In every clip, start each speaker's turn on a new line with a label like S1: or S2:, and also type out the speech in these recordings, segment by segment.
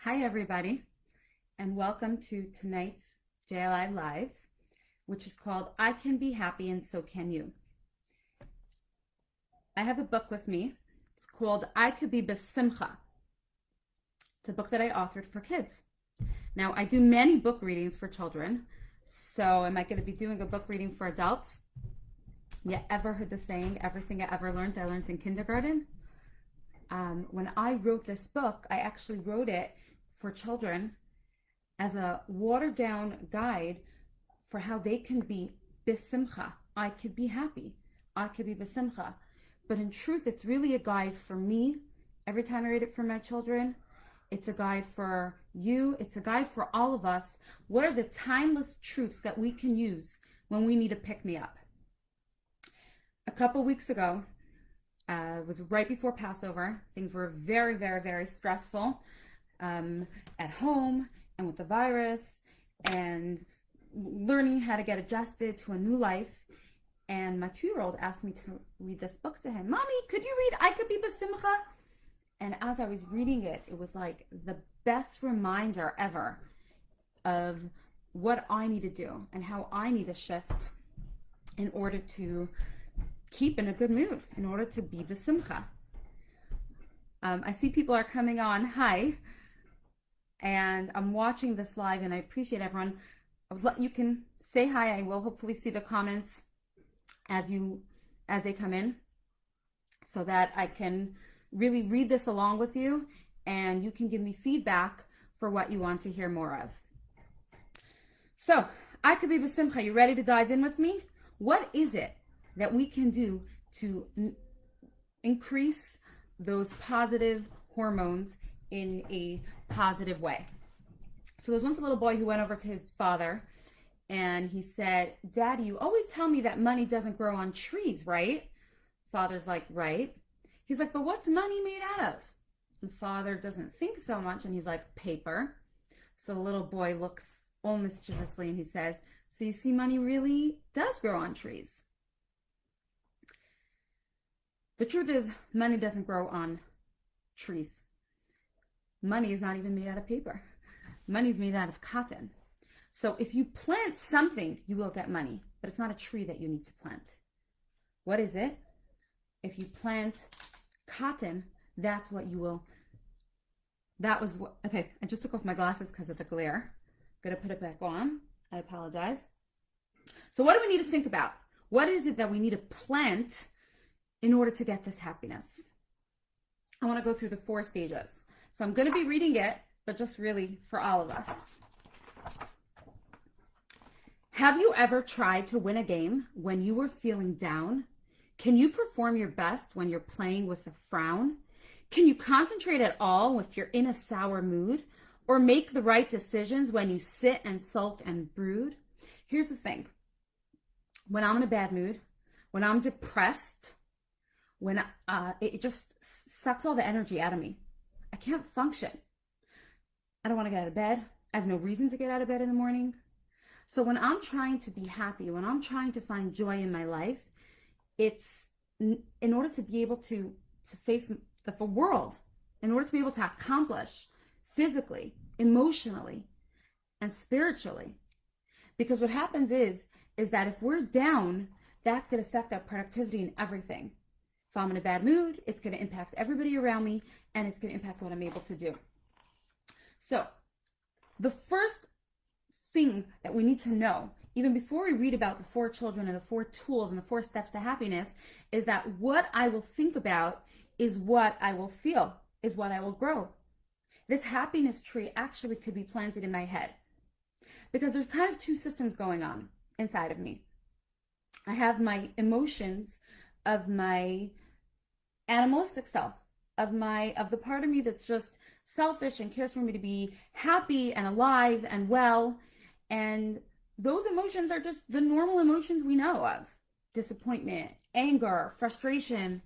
S1: Hi, everybody, and welcome to tonight's JLI Live, which is called I Can Be Happy and So Can You. I have a book with me. It's called I Could Be Besimcha. It's a book that I authored for kids. Now, I do many book readings for children, so am I going to be doing a book reading for adults? You ever heard the saying, everything I ever learned, I learned in kindergarten? When I wrote this book, I actually wrote it for children as a watered down guide for how they can be besimcha. I could be happy. I could be besimcha. But in truth, it's really a guide for me. Every time I read it for my children, it's a guide for you. It's a guide for all of us. What are the timeless truths that we can use when we need to pick me up? A couple weeks ago, it was right before Passover. Things were very, very, very stressful at home and with the virus and learning how to get adjusted to a new life. And my 2-year-old asked me to read this book to him. Mommy, could you read I Could Be Besimcha? And as I was reading it, it was like the best reminder ever of what I need to do and how I need to shift in order to keep in a good mood, in order to be besimcha. I see people are coming on. Hi. And I'm watching this live, and I appreciate everyone. You can say hi. I will hopefully see the comments as they come in, so that I can really read this along with you, and you can give me feedback for what you want to hear more of. So, I Could Be Besimcha. You ready to dive in with me? What is it that we can do to increase those positive hormones in a positive way? So there was once a little boy who went over to his father and he said, "Daddy, you always tell me that money doesn't grow on trees, right?" Father's like, "Right." He's like, "But what's money made out of?" And father doesn't think so much and he's like, "Paper." So the little boy looks all mischievously and he says, "So you see, money really does grow on trees." The truth is, money doesn't grow on trees. Money is not even made out of paper. Money is made out of cotton. So if you plant something, you will get money, but it's not a tree that you need to plant. What is it? If you plant cotton, that's what you will. Okay, I just took off my glasses because of the glare. I'm going to put it back on. I apologize. So what do we need to think about? What is it that we need to plant in order to get this happiness? I want to go through the 4 stages. So I'm going to be reading it, but just really for all of us. Have you ever tried to win a game when you were feeling down? Can you perform your best when you're playing with a frown? Can you concentrate at all if you're in a sour mood? Or make the right decisions when you sit and sulk and brood? Here's the thing. When I'm in a bad mood, when I'm depressed, when it just sucks all the energy out of me. I can't function. I don't want to get out of bed. I have no reason to get out of bed in the morning. So when I'm trying to be happy, when I'm trying to find joy in my life, it's in order to be able to face the world, in order to be able to accomplish physically, emotionally, and spiritually. Because what happens is that if we're down, that's going to affect our productivity and everything. If I'm in a bad mood, it's going to impact everybody around me, and it's going to impact what I'm able to do. So, the first thing that we need to know, even before we read about the 4 children and the 4 tools and the 4 steps to happiness, is that what I will think about is what I will feel, is what I will grow. This happiness tree actually could be planted in my head, because there's kind of 2 systems going on inside of me. I have my emotions of my animalistic self, of the part of me that's just selfish and cares for me to be happy and alive and well. And those emotions are just the normal emotions we know of: disappointment, anger, frustration.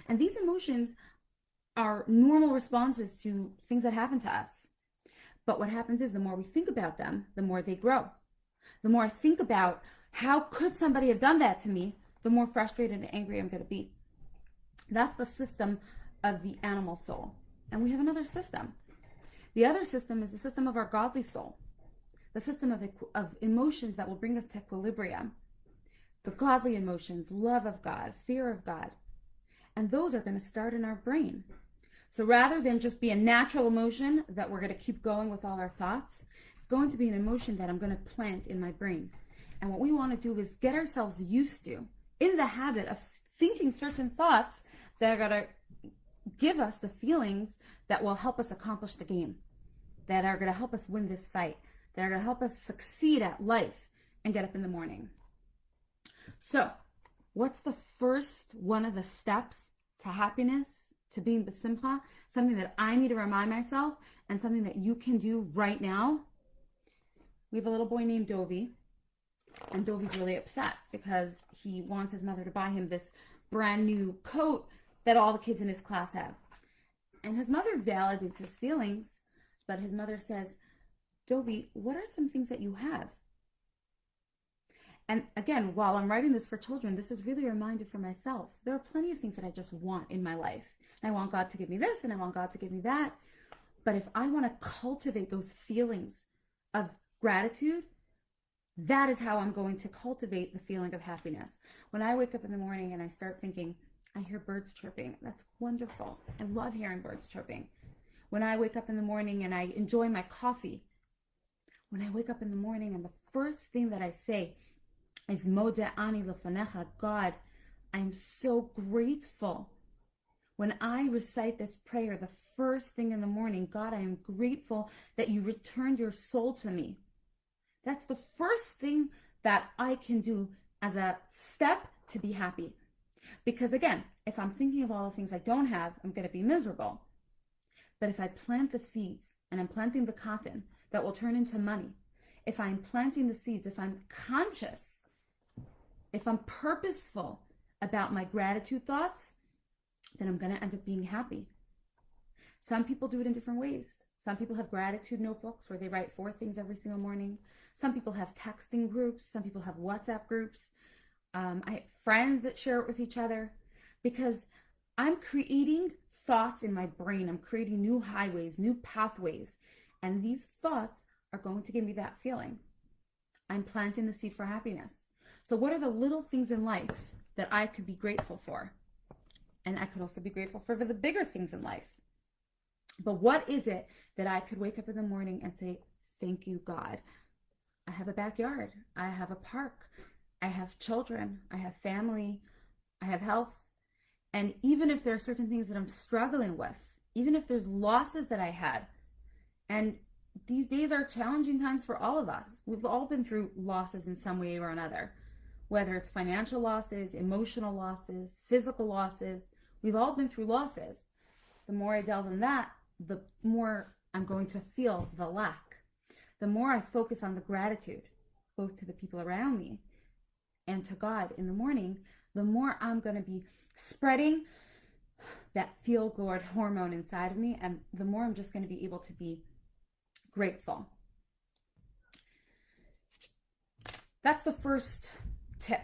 S1: And these emotions are normal responses to things that happen to us. But what happens is the more we think about them, the more they grow. The more I think about how could somebody have done that to me, the more frustrated and angry I'm going to be. That's the system of the animal soul. And we have another system. The other system is the system of our godly soul, the system of emotions that will bring us to equilibrium. The godly emotions, love of God, fear of God. And those are going to start in our brain. So rather than just be a natural emotion that we're going to keep going with all our thoughts, it's going to be an emotion that I'm going to plant in my brain. And what we want to do is get ourselves used to, in the habit of thinking certain thoughts that are going to give us the feelings that will help us accomplish the game, that are going to help us win this fight, that are going to help us succeed at life and get up in the morning. So, what's the first one of the steps to happiness, to being besimcha? Something that I need to remind myself and something that you can do right now. We have a little boy named Dovi, and Dovi's really upset because he wants his mother to buy him this brand new coat that all the kids in his class have. And his mother validates his feelings, but his mother says, Dovi, what are some things that you have? And again, while I'm writing this for children, this is really a reminder for myself. There are plenty of things that I just want in my life. And I want God to give me this, and I want God to give me that. But if I want to cultivate those feelings of gratitude, that is how I'm going to cultivate the feeling of happiness. When I wake up in the morning and I start thinking, I hear birds chirping. That's wonderful. I love hearing birds chirping. When I wake up in the morning and I enjoy my coffee. When I wake up in the morning and the first thing that I say is Modeh ani lefanecha, God, I'm so grateful. When I recite this prayer, the first thing in the morning, God, I am grateful that you returned your soul to me. That's the first thing that I can do as a step to be happy. Because again, if I'm thinking of all the things I don't have, I'm going to be miserable. But if I plant the seeds, and I'm planting the cotton that will turn into money, if I'm planting the seeds, if I'm conscious, if I'm purposeful about my gratitude thoughts, then I'm going to end up being happy. Some people do it in different ways. Some people have gratitude notebooks where they write 4 things every single morning. Some people have texting groups. Some people have WhatsApp groups. I have friends that share it with each other, because I'm creating thoughts in my brain. I'm creating new highways, new pathways. And these thoughts are going to give me that feeling. I'm planting the seed for happiness. So what are the little things in life that I could be grateful for? And I could also be grateful for the bigger things in life. But what is it that I could wake up in the morning and say, thank you, God. I have a backyard. I have a park. I have children. I have family. I have health. And even if there are certain things that I'm struggling with, even if there's losses that I had, and these days are challenging times for all of us. We've all been through losses in some way or another, whether it's financial losses, emotional losses, physical losses. We've all been through losses. The more I delve in that, the more I'm going to feel the lack. The more I focus on the gratitude, both to the people around me and to God in the morning, the more I'm going to be spreading that feel-good hormone inside of me, and the more I'm just going to be able to be grateful. That's the first tip.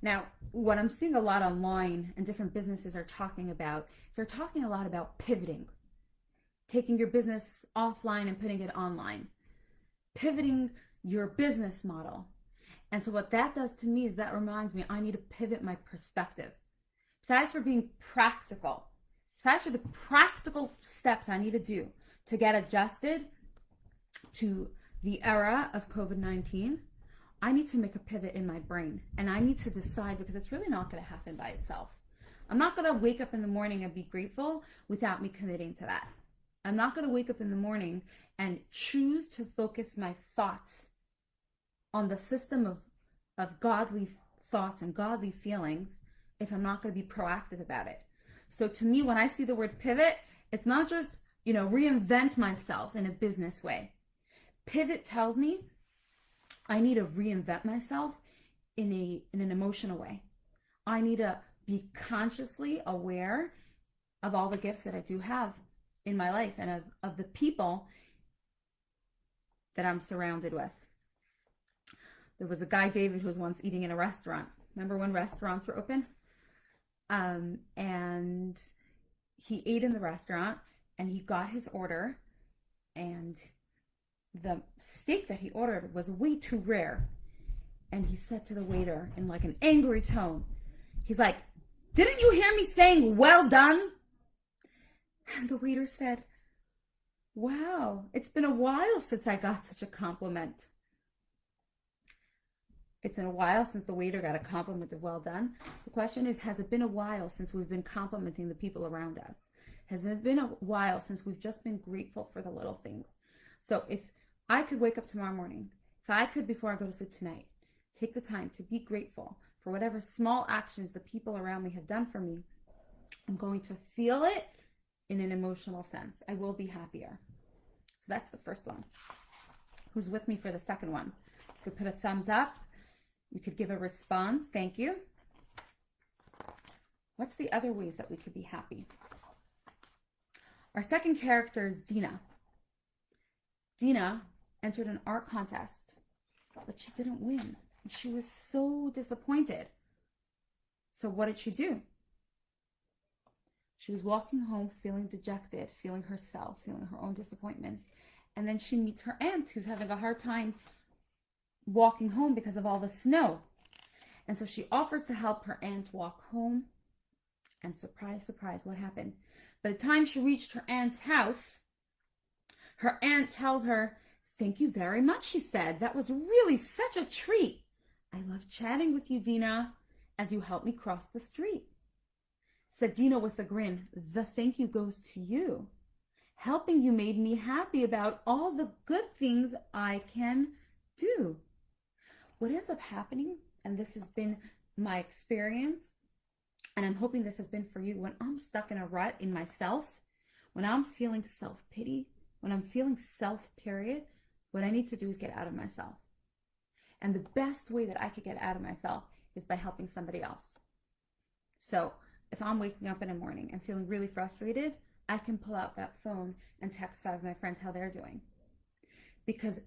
S1: Now, what I'm seeing a lot online and different businesses are talking about is they're talking a lot about pivoting, taking your business offline and putting it online, pivoting your business model. And so what that does to me is that reminds me I need to pivot my perspective. Besides for being practical, besides for the practical steps I need to do to get adjusted to the era of COVID-19, I need to make a pivot in my brain, and I need to decide, because it's really not going to happen by itself. I'm not going to wake up in the morning and be grateful without me committing to that. I'm not going to wake up in the morning and choose to focus my thoughts on the system of godly thoughts and godly feelings if I'm not going to be proactive about it. So to me, when I see the word pivot, it's not just, reinvent myself in a business way. Pivot tells me I need to reinvent myself in an emotional way. I need to be consciously aware of all the gifts that I do have in my life and of the people that I'm surrounded with. There was a guy, David, who was once eating in a restaurant. Remember when restaurants were open? And he ate in the restaurant and he got his order and the steak that he ordered was way too rare. And he said to the waiter in like an angry tone, he's like, "Didn't you hear me saying well done?" And the waiter said, "Wow, it's been a while since I got such a compliment." It's been a while since the waiter got a compliment of well done. The question is, has it been a while since we've been complimenting the people around us? Has it been a while since we've just been grateful for the little things? So if I could wake up tomorrow morning, if I could, before I go to sleep tonight, take the time to be grateful for whatever small actions the people around me have done for me, I'm going to feel it in an emotional sense. I will be happier. So that's the first one. Who's with me for the second one? You could put a thumbs up. You could give a response. Thank you. What's the other ways that we could be happy? Our second character is Dina. Dina entered an art contest, but she didn't win. And she was so disappointed. So what did she do? She was walking home feeling dejected, feeling herself, feeling her own disappointment. And then she meets her aunt, who's having a hard time walking home because of all the snow. And so she offers to help her aunt walk home. And surprise, surprise, what happened? By the time she reached her aunt's house, her aunt tells her, "Thank you very much," she said. "That was really such a treat. I love chatting with you, Dina, as you helped me cross the street." Said Dina with a grin, "The thank you goes to you. Helping you made me happy about all the good things I can do." What ends up happening, and this has been my experience, and I'm hoping this has been for you, when I'm stuck in a rut in myself, when I'm feeling self-pity, when I'm feeling self-period, what I need to do is get out of myself. And the best way that I could get out of myself is by helping somebody else. So if I'm waking up in the morning and feeling really frustrated, I can pull out that phone and text 5 of my friends how they're doing. Because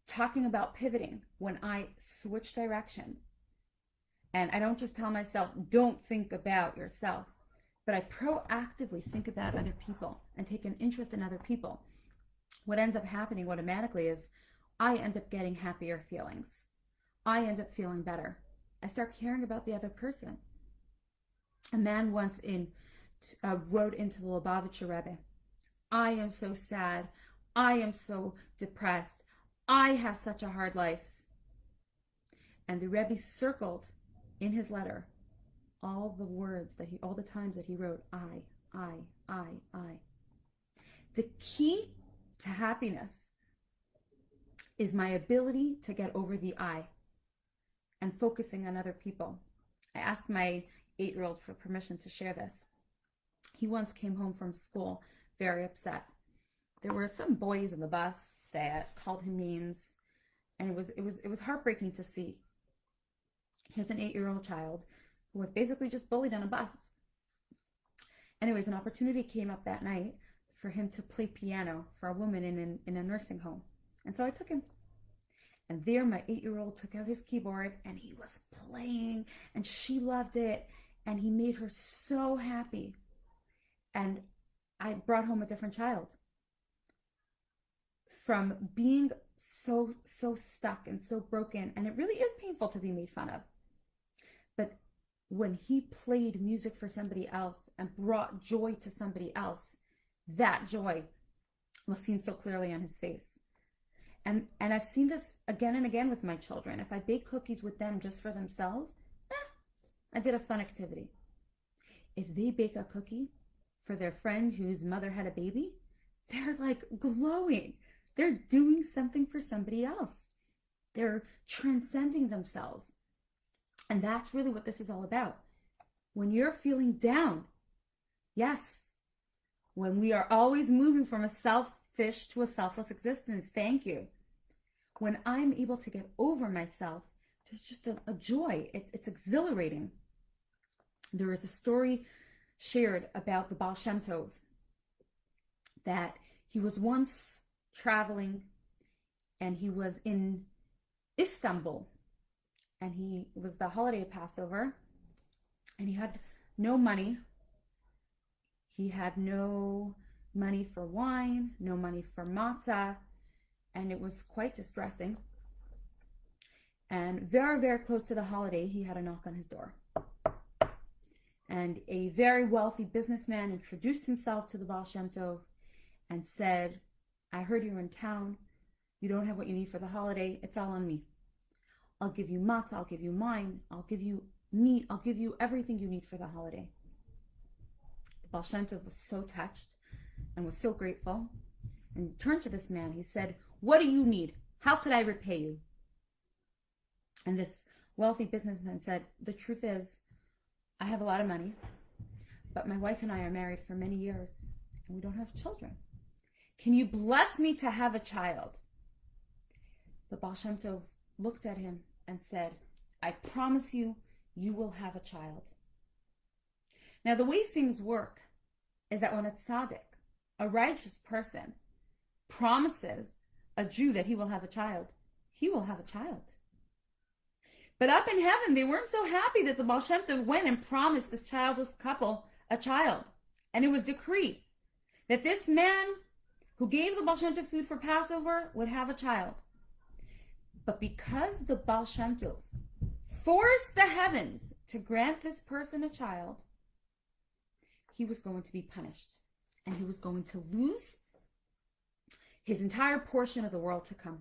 S1: talking about pivoting, when I switch directions, and I don't just tell myself, don't think about yourself, but I proactively think about other people and take an interest in other people, what ends up happening automatically is I end up getting happier feelings. I end up feeling better. I start caring about the other person. A man once wrote into the Lubavitcher Rebbe, "I am so sad. I am so depressed. I have such a hard life." And the Rebbe circled in his letter all the times that he wrote, I. The key to happiness is my ability to get over the I and focusing on other people. I asked my 8-year-old for permission to share this. He once came home from school very upset. There were some boys in the bus that called him names, and it was heartbreaking to see. Here's an 8-year-old child who was basically just bullied on a bus. Anyways, an opportunity came up that night for him to play piano for a woman in a nursing home. And so I took him. And there my 8-year-old took out his keyboard and he was playing, and she loved it, and he made her so happy. And I brought home a different child. From being so stuck and so broken, and it really is painful to be made fun of. But when he played music for somebody else and brought joy to somebody else, that joy was seen so clearly on his face. And I've seen this again and again with my children. If I bake cookies with them just for themselves, I did a fun activity. If they bake a cookie for their friend whose mother had a baby, they're like glowing. They're doing something for somebody else. They're transcending themselves. And that's really what this is all about. When you're feeling down, yes, when we are always moving from a selfish to a selfless existence, thank you. When I'm able to get over myself, there's just a joy. It's exhilarating. There is a story shared about the Baal Shem Tov, that he was once traveling and he was in Istanbul, and it was the holiday of Passover, and he had no money. He had no money for wine, no money for matzah, and it was quite distressing. And very, very close to the holiday, he had a knock on his door. And a very wealthy businessman introduced himself to the Baal Shem Tov and said, I heard you're in town. You don't have what you need for the holiday. It's all on me. I'll give you matzah, I'll give you wine, I'll give you meat, I'll give you everything you need for the holiday. The Baal Shem Tov was so touched and was so grateful. And he turned to this man. He said, what do you need? How could I repay you? And this wealthy businessman said, the truth is, I have a lot of money, but my wife and I are married for many years, and we don't have children. Can you bless me to have a child? The Baal Shem Tov looked at him and said, I promise you, you will have a child. Now, the way things work is that when a tzaddik, a righteous person, promises a Jew that he will have a child, he will have a child. But up in heaven, they weren't so happy that the Baal Shem Tov went and promised this childless couple a child. And it was decreed that this man who gave the Baal Shem Tov food for Passover would have a child. But because the Baal Shem Tov forced the heavens to grant this person a child, he was going to be punished. And he was going to lose his entire portion of the world to come.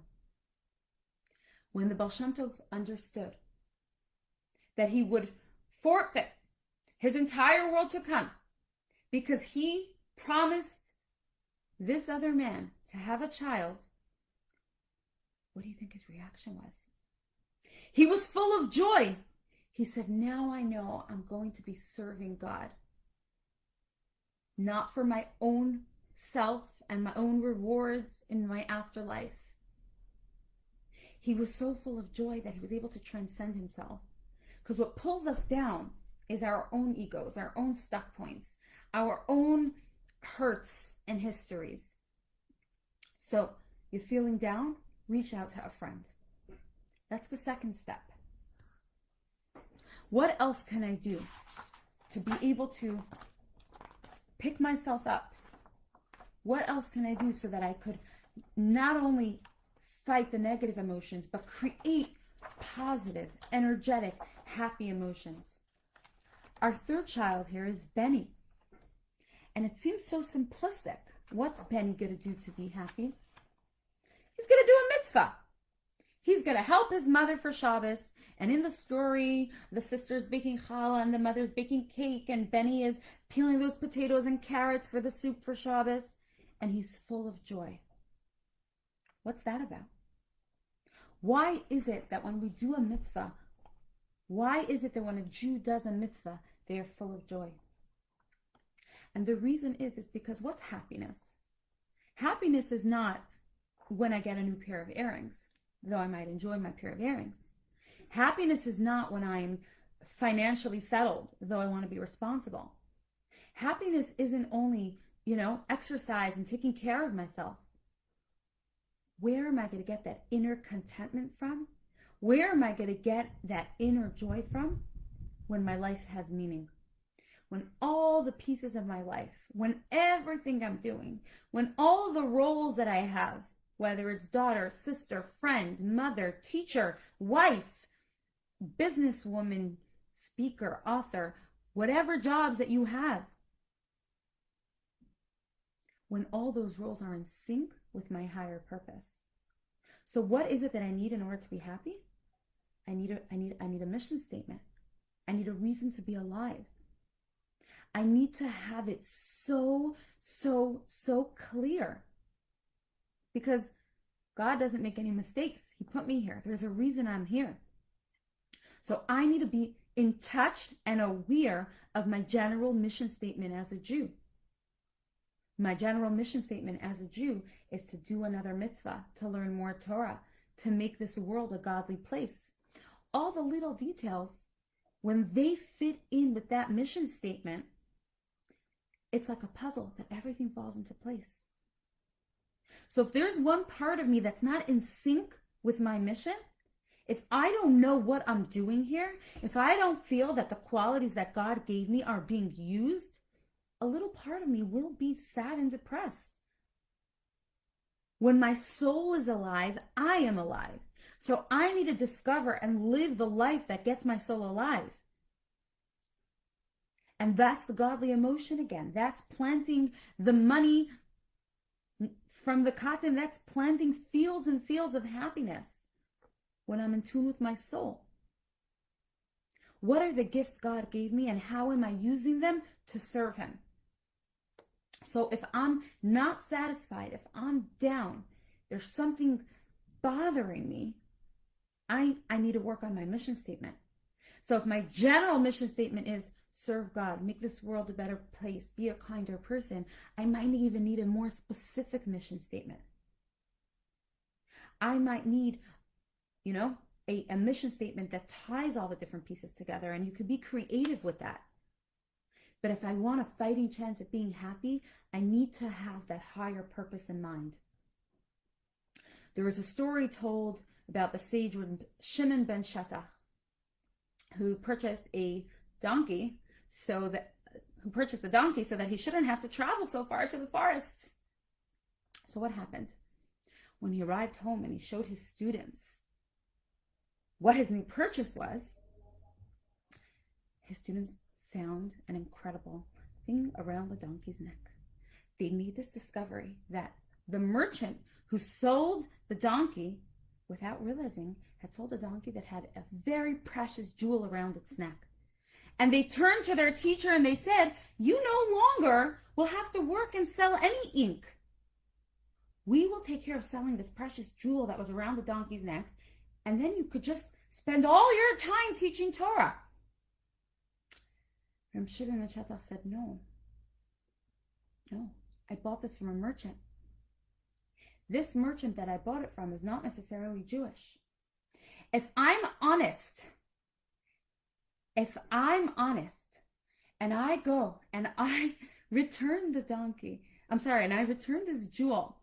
S1: When the Baal Shem Tov understood that he would forfeit his entire world to come because he promised this other man to have a child, what do you think his reaction was? He was full of joy. He said, now I know I'm going to be serving God. Not for my own self and my own rewards in my afterlife. He was so full of joy that he was able to transcend himself. Because what pulls us down is our own egos, our own stuck points, our own hurts and histories. So, you're feeling down? Reach out to a friend. That's the second step. What else can I do to be able to pick myself up? What else can I do so that I could not only fight the negative emotions, but create positive, energetic, happy emotions? Our third child here is Benny. And it seems so simplistic. What's Benny going to do to be happy? He's going to do a mitzvah. He's going to help his mother for Shabbos. And in the story, the sister's baking challah and the mother's baking cake. And Benny is peeling those potatoes and carrots for the soup for Shabbos. And he's full of joy. What's that about? Why is it that when we do a mitzvah, why is it that when a Jew does a mitzvah, they are full of joy? And the reason is because what's happiness? Happiness is not when I get a new pair of earrings, though I might enjoy my pair of earrings. Happiness is not when I'm financially settled, though I want to be responsible. Happiness isn't only, exercise and taking care of myself. Where am I going to get that inner contentment from? Where am I going to get that inner joy from? When my life has meaning. When all the pieces of my life, when everything I'm doing, when all the roles that I have, whether it's daughter, sister, friend, mother, teacher, wife, businesswoman, speaker, author, whatever jobs that you have, when all those roles are in sync with my higher purpose. So what is it that I need in order to be happy? I need a mission statement. I need a reason to be alive. I need to have it so clear. Because God doesn't make any mistakes. He put me here. There's a reason I'm here. So I need to be in touch and aware of my general mission statement as a Jew. My general mission statement as a Jew is to do another mitzvah, to learn more Torah, to make this world a godly place. All the little details, when they fit in with that mission statement, it's like a puzzle that everything falls into place. So if there's one part of me that's not in sync with my mission, if I don't know what I'm doing here, if I don't feel that the qualities that God gave me are being used, a little part of me will be sad and depressed. When my soul is alive, I am alive. So I need to discover and live the life that gets my soul alive. And that's the godly emotion again. That's planting the money from the cotton. That's planting fields and fields of happiness when I'm in tune with my soul. What are the gifts God gave me and how am I using them to serve him? So if I'm not satisfied, if I'm down, there's something bothering me, I need to work on my mission statement. So if my general mission statement is serve God, make this world a better place, be a kinder person, I might even need a more specific mission statement. I might need, a mission statement that ties all the different pieces together, and you could be creative with that. But if I want a fighting chance at being happy, I need to have that higher purpose in mind. There was a story told about the sage Shimon ben Shattach, who purchased a donkey so that he shouldn't have to travel so far to the forests. So what happened? When he arrived home and he showed his students what his new purchase was, his students found an incredible thing around the donkey's neck. They made this discovery that the merchant who sold the donkey, without realizing, had sold a donkey that had a very precious jewel around its neck. And they turned to their teacher and they said, "You no longer will have to work and sell any ink. We will take care of selling this precious jewel that was around the donkey's neck, and then you could just spend all your time teaching Torah." Reb Shimon ben Shattach said, No, I bought this from a merchant. This merchant that I bought it from is not necessarily Jewish. If I'm honest, and I go and I return the donkey, and I return this jewel,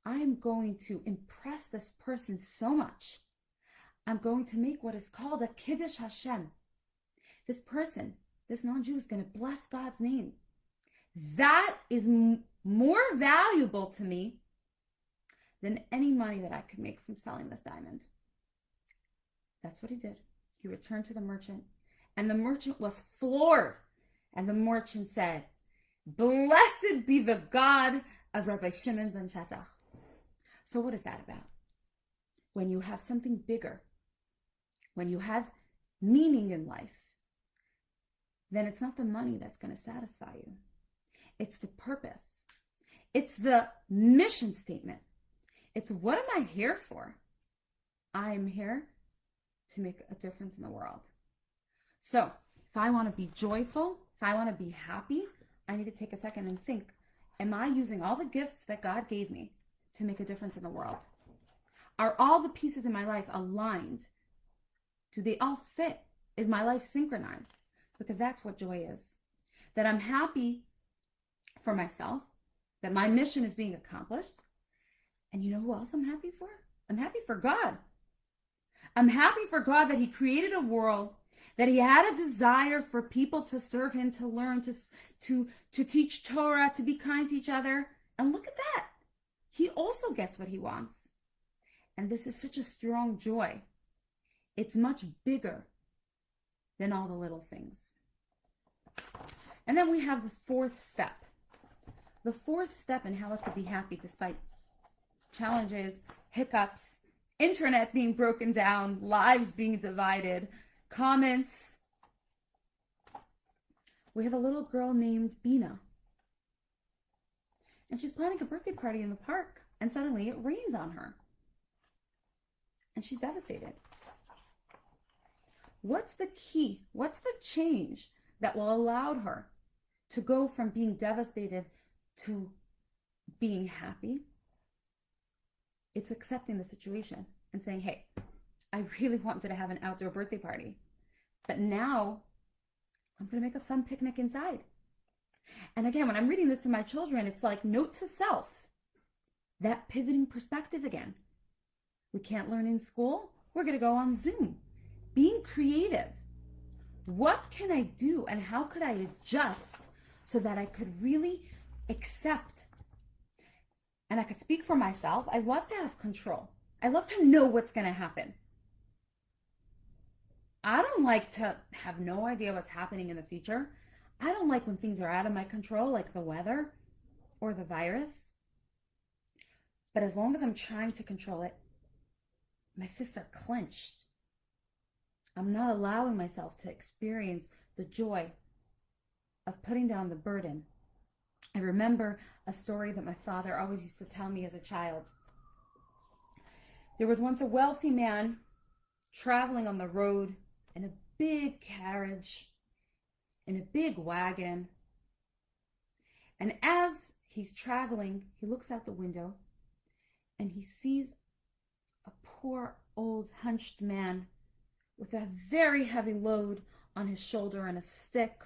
S1: I'm going to impress this person so much. I'm going to make what is called a Kiddush Hashem. This person, this non-Jew, is going to bless God's name. That is more valuable to me than any money that I could make from selling this diamond. That's what he did. He returned to the merchant, and the merchant was floored. And the merchant said, "Blessed be the God of Rabbi Shimon ben Shattach." So what is that about? When you have something bigger, when you have meaning in life, then it's not the money that's going to satisfy you. It's the purpose. It's the mission statement. It's what am I here for? I'm here to make a difference in the world. So if I want to be joyful, if I want to be happy, I need to take a second and think, am I using all the gifts that God gave me to make a difference in the world? Are all the pieces in my life aligned? Do they all fit? Is my life synchronized? Because that's what joy is. That I'm happy for myself, that my mission is being accomplished. And you know who else I'm happy for? I'm happy for God. I'm happy for God that he created a world, that he had a desire for people to serve him, to learn, to teach Torah, to be kind to each other. And look at that. He also gets what he wants. And this is such a strong joy. It's much bigger than all the little things. And then we have the fourth step. The fourth step in how I could be happy despite challenges, hiccups, internet being broken down, lives being divided, comments. We have a little girl named Bina. And she's planning a birthday party in the park, and suddenly it rains on her. And she's devastated. What's the key? What's the change that will allow her to go from being devastated to being happy? It's accepting the situation and saying, hey, I really wanted to have an outdoor birthday party, but now I'm going to make a fun picnic inside. And again, when I'm reading this to my children, it's like note to self, that pivoting perspective again. We can't learn in school. We're going to go on Zoom. Being creative. What can I do and how could I adjust so that I could really accept and I could speak for myself. I love to have control. I love to know what's going to happen. I don't like to have no idea what's happening in the future. I don't like when things are out of my control, like the weather or the virus. But as long as I'm trying to control it, my fists are clenched. I'm not allowing myself to experience the joy of putting down the burden. I remember a story that my father always used to tell me as a child. There was once a wealthy man traveling on the road in a big carriage, in a big wagon. And as he's traveling, he looks out the window and he sees a poor old hunched man with a very heavy load on his shoulder and a stick.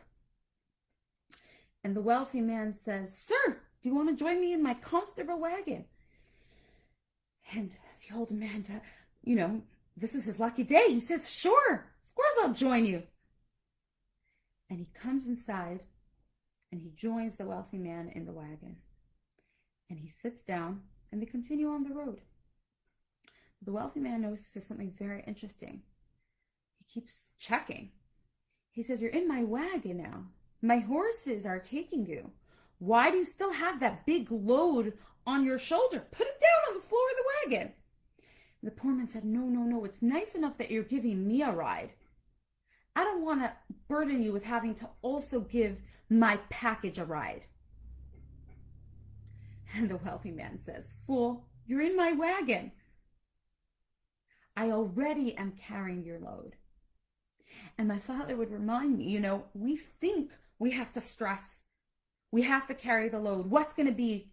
S1: And the wealthy man says, "Sir, do you want to join me in my comfortable wagon?" And the old man, this is his lucky day. He says, "Sure, of course I'll join you." And he comes inside and he joins the wealthy man in the wagon. And he sits down and they continue on the road. The wealthy man notices something very interesting. He keeps checking. He says, "You're in my wagon now. My horses are taking you. Why do you still have that big load on your shoulder? Put it down on the floor of the wagon." And the poor man said, No. It's nice enough that you're giving me a ride. I don't want to burden you with having to also give my package a ride." And the wealthy man says, "Fool, you're in my wagon. I already am carrying your load." And my father would remind me, we think we have to stress. We have to carry the load. What's going to be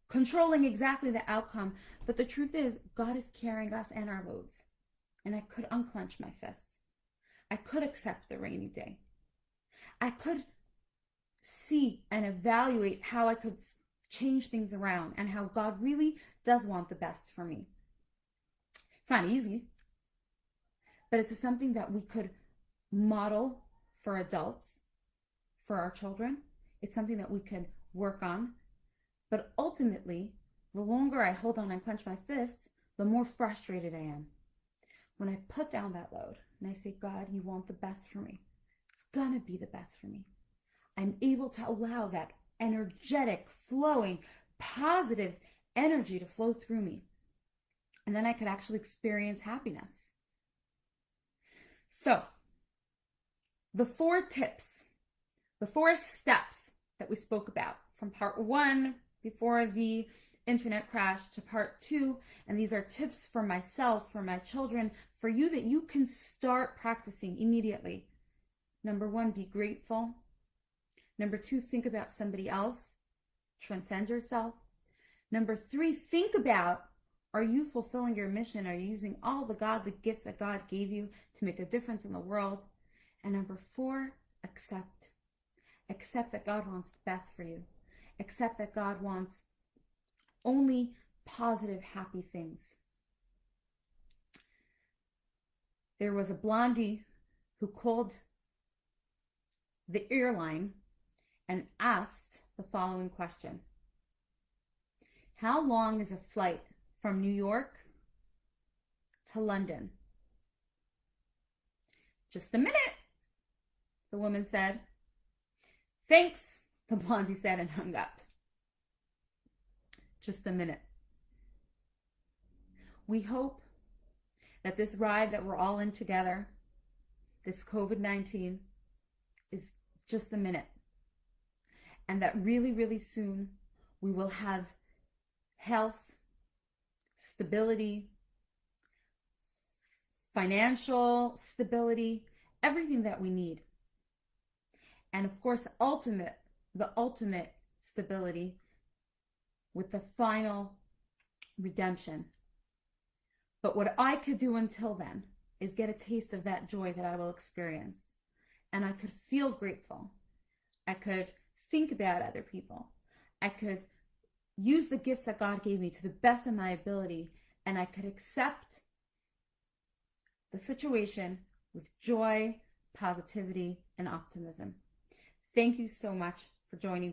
S1: controlling exactly the outcome. But the truth is, God is carrying us and our loads. And I could unclench my fists. I could accept the rainy day. I could see and evaluate how I could change things around and how God really does want the best for me. It's not easy, but it's something that we could model for adults, for our children. It's something that we could work on. But ultimately, the longer I hold on and clench my fist, the more frustrated I am. When I put down that load and I say, "God, you want the best for me. It's gonna be the best for me." I'm able to allow that energetic, flowing, positive energy to flow through me. And then I could actually experience happiness. So, the 4 tips, the 4 steps that we spoke about from part 1 before the internet crash to part 2, and these are tips for myself, for my children, for you that you can start practicing immediately. Number 1, be grateful. Number 2, think about somebody else. Transcend yourself. Number 3, think about, are you fulfilling your mission? Are you using all the godly gifts that God gave you to make a difference in the world? And number 4, accept. Accept that God wants the best for you. Accept that God wants only positive, happy things. There was a blondie who called the airline and asked the following question: "How long is a flight from New York to London?" "Just a minute," the woman said. "Thanks," the blondie said and hung up. Just a minute. We hope that this ride that we're all in together, this COVID-19, is just a minute. And that really, really soon we will have health, stability, financial stability, everything that we need. And of course, the ultimate stability with the final redemption. But what I could do until then is get a taste of that joy that I will experience. And I could feel grateful. I could think about other people. I could use the gifts that God gave me to the best of my ability. And I could accept the situation with joy, positivity, and optimism. Thank you so much for joining